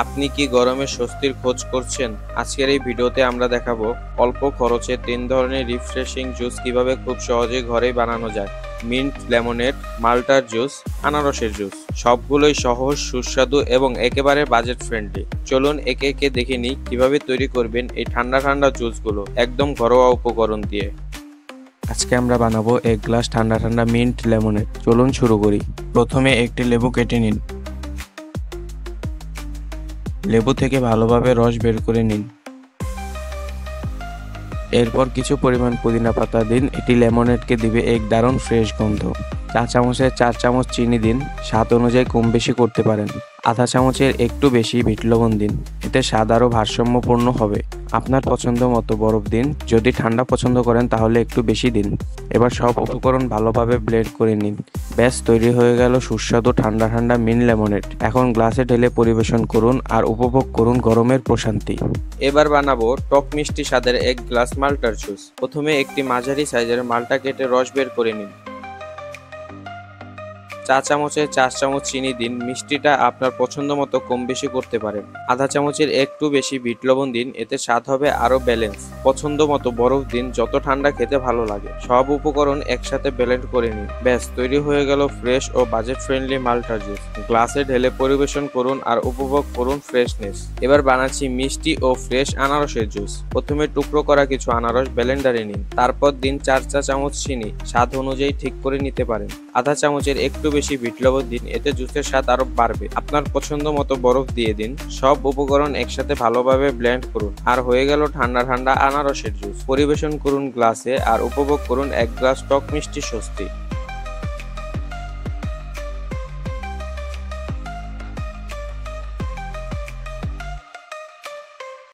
আপনি কি গরমে স্বস্তির খোঁজ করছেন? আজকের এই ভিডিওতে আমরা দেখাবো অল্প খরচে 3 ধরনের রিফ্রেশিং জুস কিভাবে খুব সহজে ঘরেই বানানো যায়। মিন্ট, লেমনেড, মাল্টার জুস, আনারসের জুস। সবগুলোই সহজ, সুস্বাদু এবং একেবারে বাজেট ফ্রেন্ডলি। চলুন একে একে দেখে নিই কিভাবে তৈরি করবেন এই ঠান্ডা ঠান্ডা জুসগুলো একদম ঘরোয়া উপকরণ দিয়ে। আজকে আমরা বানাবো 1 গ্লাস ঠান্ডা ঠান্ডা মিন্ট লেমনেড। চলুন শুরু করি। প্রথমে একটি লেবু কেটে নিন। লেবু থেকে ভালোভাবে রস বের করে নিন। এরপর কিছু পরিমাণ পুদিনা পাতা দিন। এটি লেমনেডকে দিবে এক দারুণ ফ্রেশ গন্ধ। চা চামচের 4 চামচ চিনি দিন। স্বাদ অনুযায়ী কম বেশি করতে পারেন। আধা চামচের একটু বেশি বিট লবণ দিন। এতে স্বাদ আরও ভারসাম্যপূর্ণ হবে। আপনার পছন্দ মতো বরফ দিন। যদি ঠান্ডা পছন্দ করেন তাহলে একটু বেশি দিন। এবার সব উপকরণ ভালোভাবে ব্লেন্ড করে নিন। ব্যাস তৈরি হয়ে গেল সুস্বাদু ঠান্ডা ঠান্ডা মিন্ট লেমনেড। এখন গ্লাসে ঢেলে পরিবেশন করুন আর উপভোগ করুন গরমের প্রশান্তি। এবার বানাবো টক মিষ্টি স্বাদের 1 গ্লাস মাল্টার জুস। প্রথমে একটি মাঝারি সাইজের মাল্টা কেটে রস বের করে নিন। চা চামচের 4 চামচ চিনি দিন। মিষ্টিটা আপনার পছন্দ মতো কম বেশি করতে পারেন। আধা চামচের একটু বেশি বিট লবণ দিন। এতে স্বাদ হবে আরো ব্যালেন্স। পছন্দ মতো বরফ দিন, যত ঠান্ডা খেতে ভালো লাগে। সব উপকরণ একসাথে ব্লেন্ড করে নিন। ব্যাস তৈরি হয়ে গেল ফ্রেশ ও বাজেট ফ্রেন্ডলি মাল্টা জুস। গ্লাসে ঢেলে পরিবেশন করুন আর উপভোগ করুন ফ্রেশনেস। এবার বানাচ্ছি মিষ্টি ও ফ্রেশ আনারসের জুস। প্রথমে টুকরো করা কিছু আনারস ব্লেন্ডারে নিন। তারপর দিন 4 চা চামচ চিনি। স্বাদ অনুযায়ী ঠিক করে নিতে পারেন। আধা চামচের একটু বেশি বিট লবণ দিন। এতে জুসের স্বাদ আরো বাড়বে। আপনার পছন্দ মতো বরফ দিয়ে দিন। সব উপকরণ একসাথে ভালোভাবে ব্লেন্ড করুন আর হয়ে গেল ঠান্ডা ঠান্ডা আনারসের জুস। পরিবেশন করুন গ্লাসে আর উপভোগ করুন 1 গ্লাস টক মিষ্টি স্বস্তি।